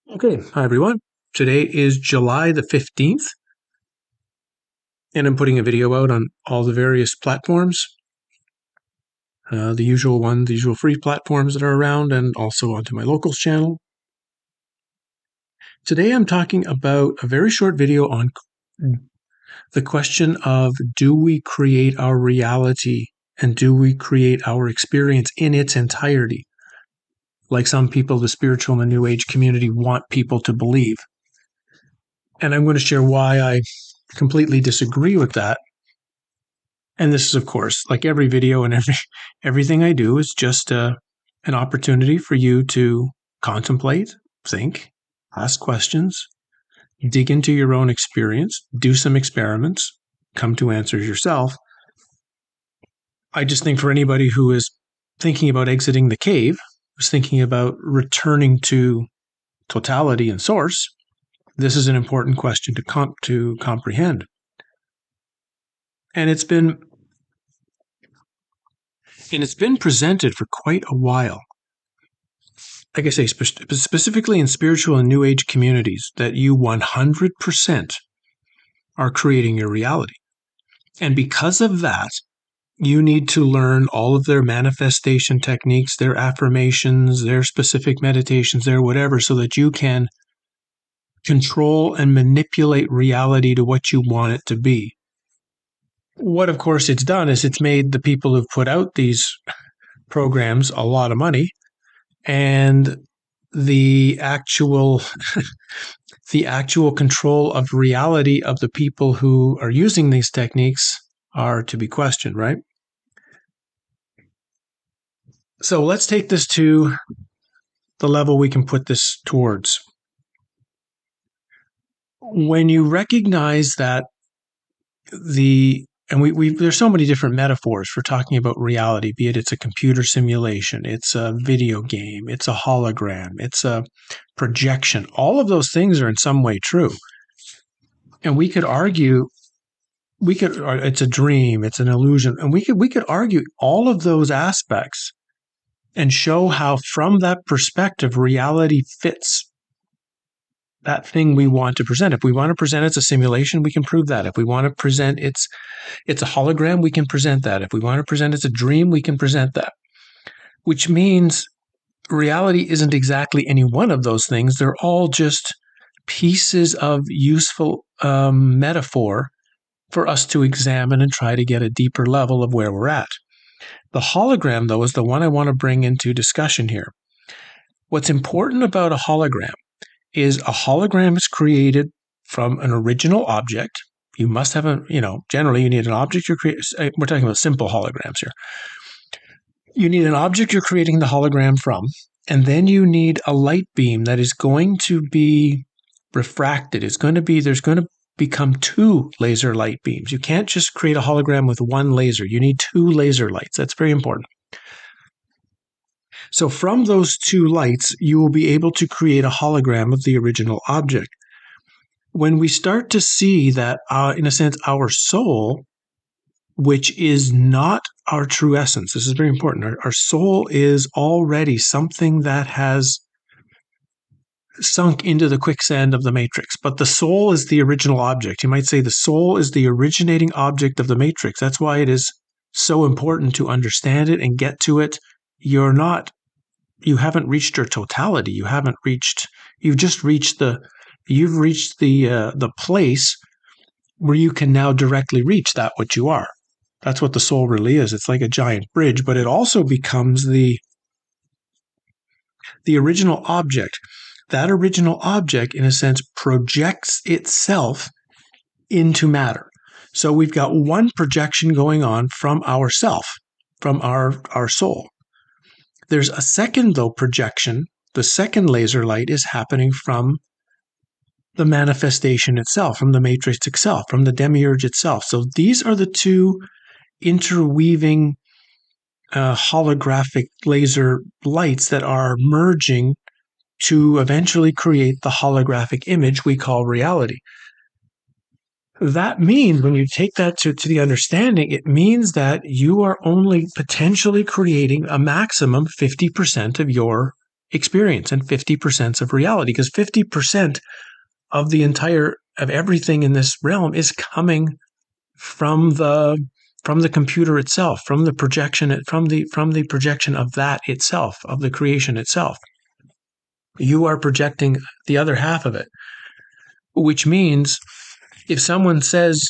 Okay, hi everyone. Today is July the 15th, and I'm putting a video out on all the various platforms, the usual ones, the usual free platforms that are around, and also onto my locals channel. Today I'm talking about a very short video on the question of, do we create our reality and do we create our experience in its entirety? Like some people, the spiritual and the New Age community want people to believe. And I'm going to share why I completely disagree with that. And this is, of course, like every video and everything I do is just an opportunity for you to contemplate, think, ask questions, dig into your own experience, do some experiments, come to answers yourself. I just think for anybody who is thinking about exiting the cave, who's thinking about returning to totality and source, this is an important question to comprehend. And it's been presented for quite a while. Like I say, specifically in spiritual and New Age communities, that you 100% are creating your reality. And because of that, you need to learn all of their manifestation techniques, their affirmations, their specific meditations, their whatever, so that you can control and manipulate reality to what you want it to be. What, of course, it's done is it's made the people who've put out these programs a lot of money, and the actual control of reality of the people who are using these techniques are to be questioned, right? So let's take this to the level we can put this towards. When you recognize that there's so many different metaphors for talking about reality, be it it's a computer simulation, it's a video game, it's a hologram, it's a projection. All of those things are in some way true. And we could argue, it's a dream, it's an illusion, and we could argue all of those aspects and show how, from that perspective, reality fits that thing we want to present. If we want to present it's a simulation, we can prove that. If we want to present it's a hologram, we can present that. If we want to present it's a dream, we can present that. Which means reality isn't exactly any one of those things. They're all just pieces of useful metaphor for us to examine and try to get a deeper level of where we're at. The hologram, though, is the one I want to bring into discussion here. What's important about a hologram is a hologram is created from an original object. You must have generally you need an object you're creating. We're talking about simple holograms here. You need an object you're creating the hologram from, and then you need a light beam that is going to be refracted. There's going to become two laser light beams. You can't just create a hologram with one laser. You need two laser lights. That's very important. So from those two lights, you will be able to create a hologram of the original object. When we start to see that, in a sense, our soul, which is not our true essence, this is very important. Our soul is already something that has sunk into the quicksand of the matrix, but the soul is the original object. You might say the soul is the originating object of the matrix. That's why it is so important to understand it and get to it. You haven't reached your totality. You've reached the place where you can now directly reach that what you are. That's what the soul really is. It's like a giant bridge, but it also becomes the original object. That original object, in a sense, projects itself into matter. So we've got one projection going on from ourself, from our soul. There's a second, though, projection. The second laser light is happening from the manifestation itself, from the matrix itself, from the demiurge itself. So these are the two interweaving holographic laser lights that are merging to eventually create the holographic image we call reality. That means, when you take that to the understanding, it means that you are only potentially creating a maximum 50% of your experience and 50% of reality, because 50% of of everything in this realm is coming from the computer itself, from the projection, from the projection of that itself, of the creation itself. You are projecting the other half of it, which means if someone says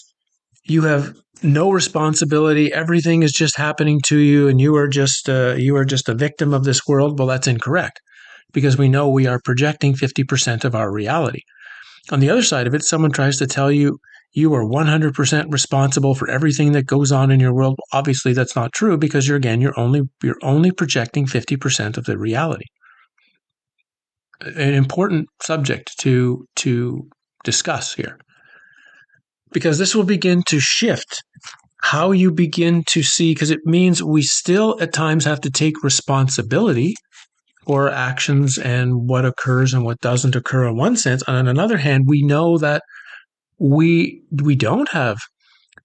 you have no responsibility, everything is just happening to you, and you are just a victim of this world, well, that's incorrect, because we know we are projecting 50% of our reality. On the other side of it, someone tries to tell you you are 100% responsible for everything that goes on in your world. Obviously, that's not true, because you're only projecting 50% of the reality. An important subject to discuss here, because this will begin to shift how you begin to see, because it means we still at times have to take responsibility for actions and what occurs and what doesn't occur in one sense. And on another hand, we know that we don't have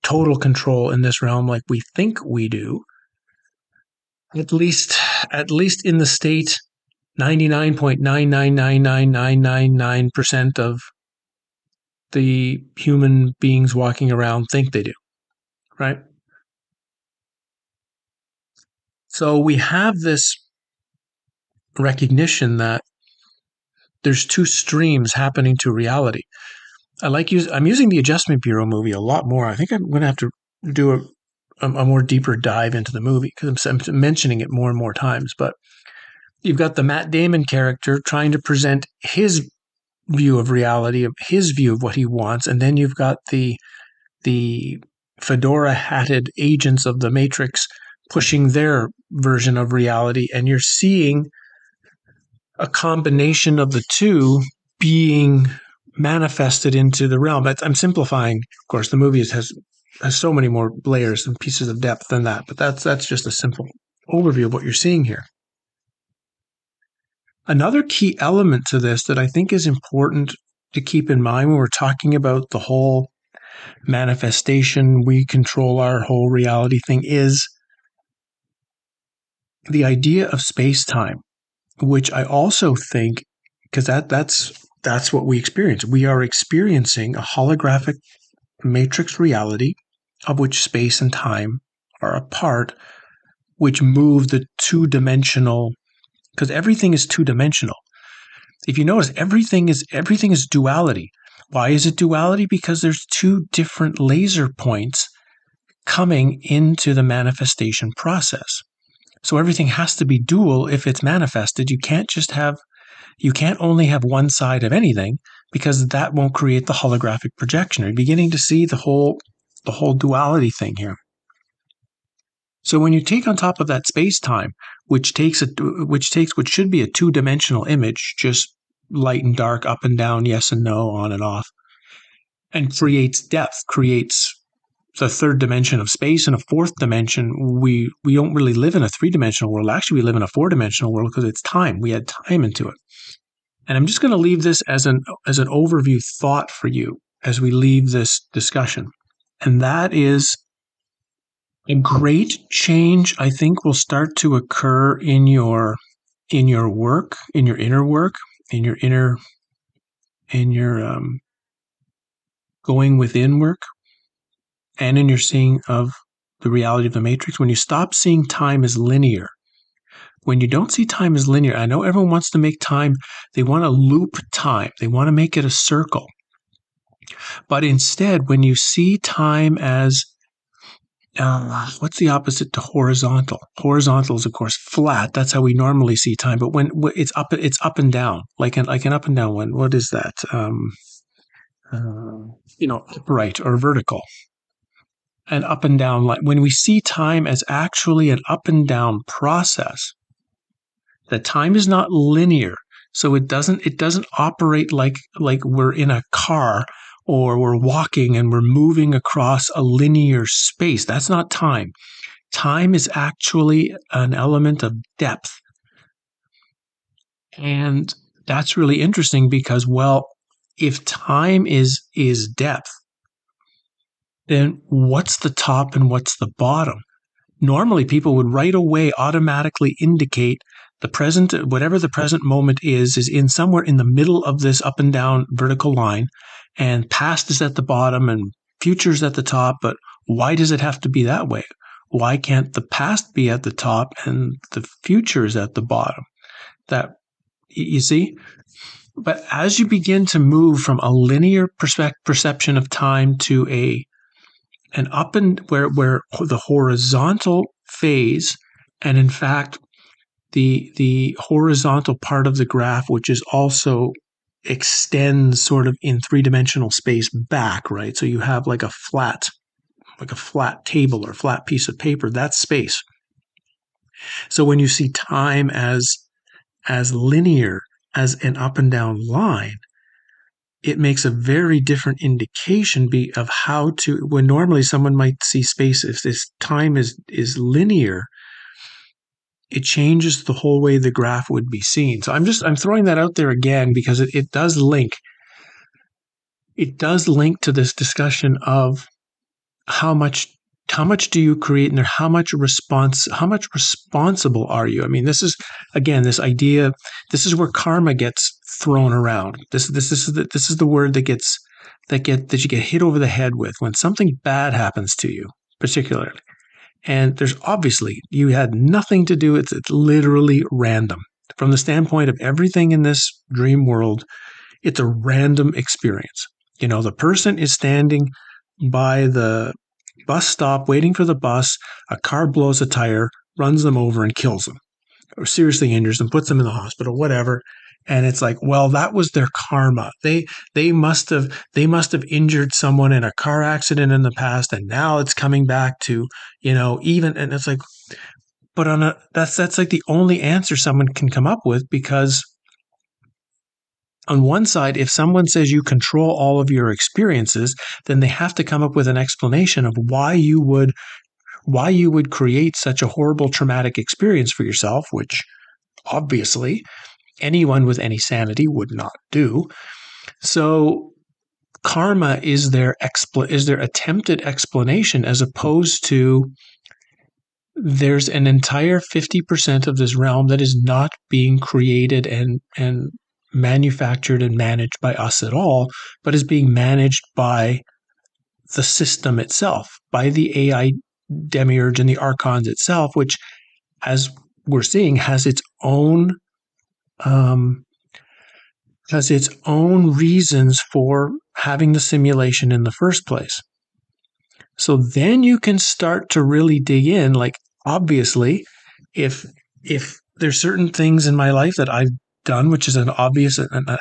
total control in this realm like we think we do. At least in the state 99.9999999% of the human beings walking around think they do, right? So we have this recognition that there's two streams happening to reality. I'm using the Adjustment Bureau movie a lot more. I think I'm going to have to do a more deeper dive into the movie, because I'm mentioning it more and more times. But you've got the Matt Damon character trying to present his view of reality, of his view of what he wants, and then you've got the fedora-hatted agents of the Matrix pushing their version of reality, and you're seeing a combination of the two being manifested into the realm. I'm simplifying, of course. The movie has so many more layers and pieces of depth than that, but that's just a simple overview of what you're seeing here. Another key element to this that I think is important to keep in mind when we're talking about the whole manifestation, we control our whole reality thing, is the idea of space-time, which I also think, because that's what we experience. We are experiencing a holographic matrix reality of which space and time are a part, which move the two-dimensional, because everything is two-dimensional. If you notice, everything is duality. Why is it duality? Because there's two different laser points coming into the manifestation process. So everything has to be dual if it's manifested. You can't only have one side of anything, because that won't create the holographic projection. You're beginning to see the whole duality thing here. So when you take on top of that space-time, which should be a two-dimensional image, just light and dark, up and down, yes and no, on and off, and creates depth, creates the third dimension of space, and a fourth dimension. We don't really live in a three-dimensional world. Actually, we live in a four-dimensional world, because it's time. We add time into it. And I'm just going to leave this as an overview thought for you as we leave this discussion. And that is, a great change, I think, will start to occur in your work, in your inner work, in your going within work, and in your seeing of the reality of the matrix. When you stop seeing time as linear, when you don't see time as linear, I know everyone wants to make time, they want to loop time, they want to make it a circle. But instead, when you see time as, what's the opposite to horizontal? Horizontal is, of course, flat. That's how we normally see time. But when it's up and down, like an up and down one. What is that? Upright or vertical. And up and down. When we see time as actually an up and down process, that time is not linear. So it doesn't operate like we're in a car, or we're walking and we're moving across a linear space. That's not time. Time is actually an element of depth. And that's really interesting, because, well, if time is depth, then what's the top and what's the bottom? Normally, people would right away automatically indicate The present, whatever the present moment is in somewhere in the middle of this up and down vertical line, and past is at the bottom and future's at the top. But why does it have to be that way? Why can't the past be at the top and the future is at the bottom? That, you see? But as you begin to move from a linear perception of time to an up and where the horizontal phase, and in fact the horizontal part of the graph, which is also extends sort of in three-dimensional space back, right? So you have like a flat table or flat piece of paper, that's space. So when you see time as linear as an up and down line, it makes a very different indication of how to, when normally someone might see space, if this time is linear, it changes the whole way the graph would be seen. So I'm throwing that out there again because it does link to this discussion of how much do you create, and how much responsible are you? I mean, this is again this idea. This is where karma gets thrown around. This is the word that you get hit over the head with when something bad happens to you, particularly. And there's obviously, you had nothing to do with it. It's literally random. From the standpoint of everything in this dream world, it's a random experience. You know, the person is standing by the bus stop waiting for the bus. A car blows a tire, runs them over and kills them, or seriously injures them, puts them in the hospital, whatever. And it's like, well, that was their karma. They must have injured someone in a car accident in the past, and now it's coming back to, even. And it's like, but that's like the only answer someone can come up with, because on one side, if someone says you control all of your experiences, then they have to come up with an explanation of why you would create such a horrible traumatic experience for yourself, which obviously anyone with any sanity would not do. So karma is their attempted explanation, as opposed to there's an entire 50% of this realm that is not being created and manufactured and managed by us at all, but is being managed by the system itself, by the AI demiurge and the archons itself, which, as we're seeing, has its own reasons for having the simulation in the first place. So then you can start to really dig in. Like, obviously, if there's certain things in my life that I've done, which is an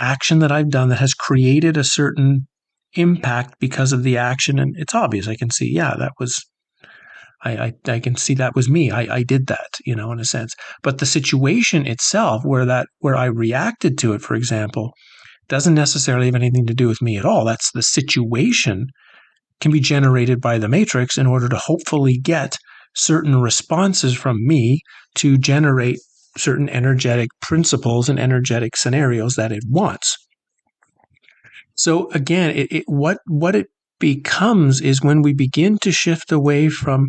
action that I've done that has created a certain impact because of the action, and it's obvious. I can see, that was, I can see that was me. I did that, in a sense. But the situation itself, where I reacted to it, for example, doesn't necessarily have anything to do with me at all. That's the situation can be generated by the matrix in order to hopefully get certain responses from me to generate certain energetic principles and energetic scenarios that it wants. So again, what it becomes is when we begin to shift away from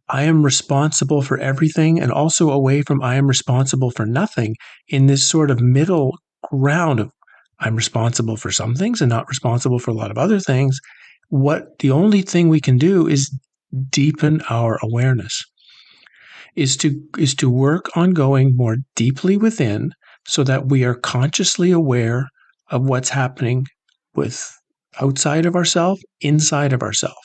I am responsible for everything, and also away from I am responsible for nothing, in this sort of middle ground of I'm responsible for some things and not responsible for a lot of other things. The only thing we can do is deepen our awareness, is to work on going more deeply within, so that we are consciously aware of what's happening with outside of ourselves, inside of ourselves.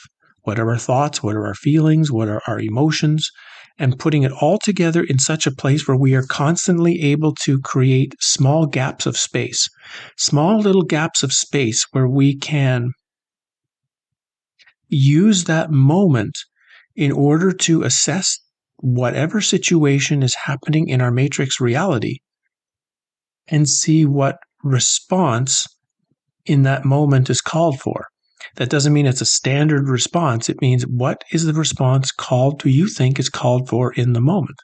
What are our thoughts? What are our feelings? What are our emotions? And putting it all together in such a place where we are constantly able to create small gaps of space, small little gaps of space where we can use that moment in order to assess whatever situation is happening in our matrix reality and see what response in that moment is called for. That doesn't mean it's a standard response. It means, what is the response do you think is called for in the moment?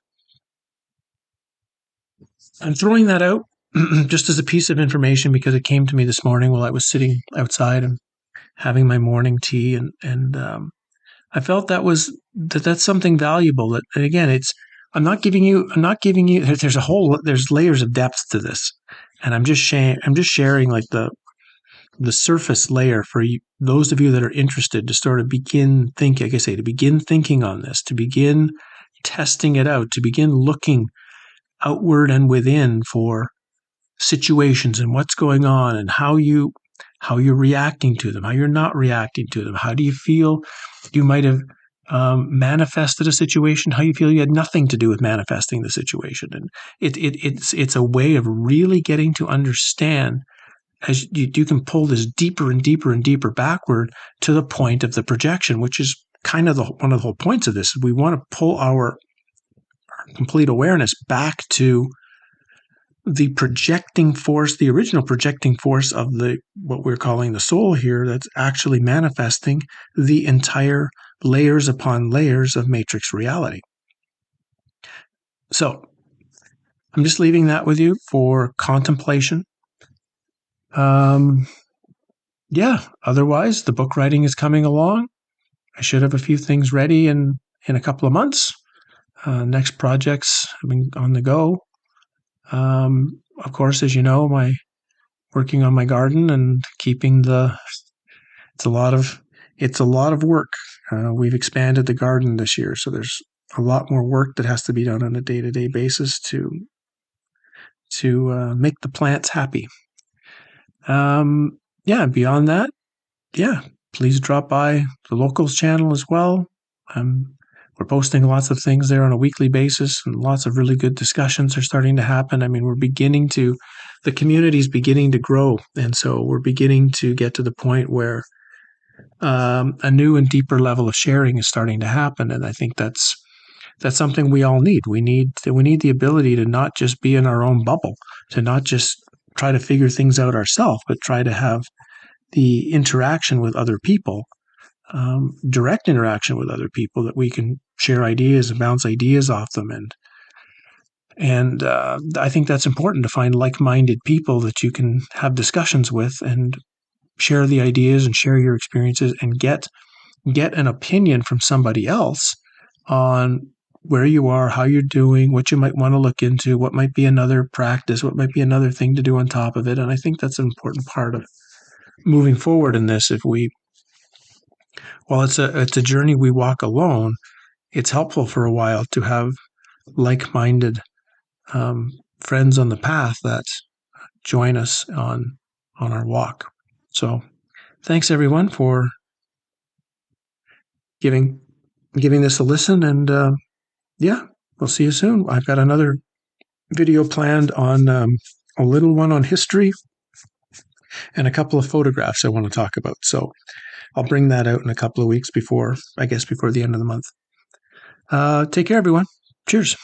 I'm throwing that out just as a piece of information because it came to me this morning while I was sitting outside and having my morning tea, and I felt that's something valuable. And again, there's layers of depth to this. And I'm just sharing like the surface layer for you, those of you that are interested to sort of begin thinking, like I say, to begin thinking on this, to begin testing it out, to begin looking outward and within for situations and what's going on and how you're reacting to them, how you're not reacting to them. How do you feel you might have manifested a situation? How you feel you had nothing to do with manifesting the situation? And it's a way of really getting to understand. As you can pull this deeper and deeper and deeper backward to the point of the projection, which is kind of one of the whole points of this. We want to pull our complete awareness back to the projecting force, the original projecting force of what we're calling the soul here, that's actually manifesting the entire layers upon layers of matrix reality. So I'm just leaving that with you for contemplation. Otherwise the book writing is coming along. I should have a few things ready in a couple of months. Next projects have been on the go. Of course, as you know, working on my garden and keeping it's a lot of work. We've expanded the garden this year, so there's a lot more work that has to be done on a day-to-day basis to make the plants happy. Beyond that, please drop by the locals channel as well. We're posting lots of things there on a weekly basis, and lots of really good discussions are starting to happen. I mean, the community's beginning to grow, and so we're beginning to get to the point where a new and deeper level of sharing is starting to happen, and I think that's something we all need. We need the ability to not just be in our own bubble, to not just try to figure things out ourselves, but try to have the interaction with other people, direct interaction with other people, that we can share ideas and bounce ideas off them. And I think that's important, to find like-minded people that you can have discussions with and share the ideas and share your experiences and get an opinion from somebody else on where you are, how you're doing, what you might want to look into, what might be another practice, what might be another thing to do on top of it. And I think that's an important part of moving forward in this. While it's a journey we walk alone, it's helpful for a while to have like-minded friends on the path that join us on our walk. So thanks everyone for giving this a listen, and we'll see you soon. I've got another video planned on a little one on history and a couple of photographs I want to talk about. So I'll bring that out in a couple of weeks before the end of the month. Take care, everyone. Cheers.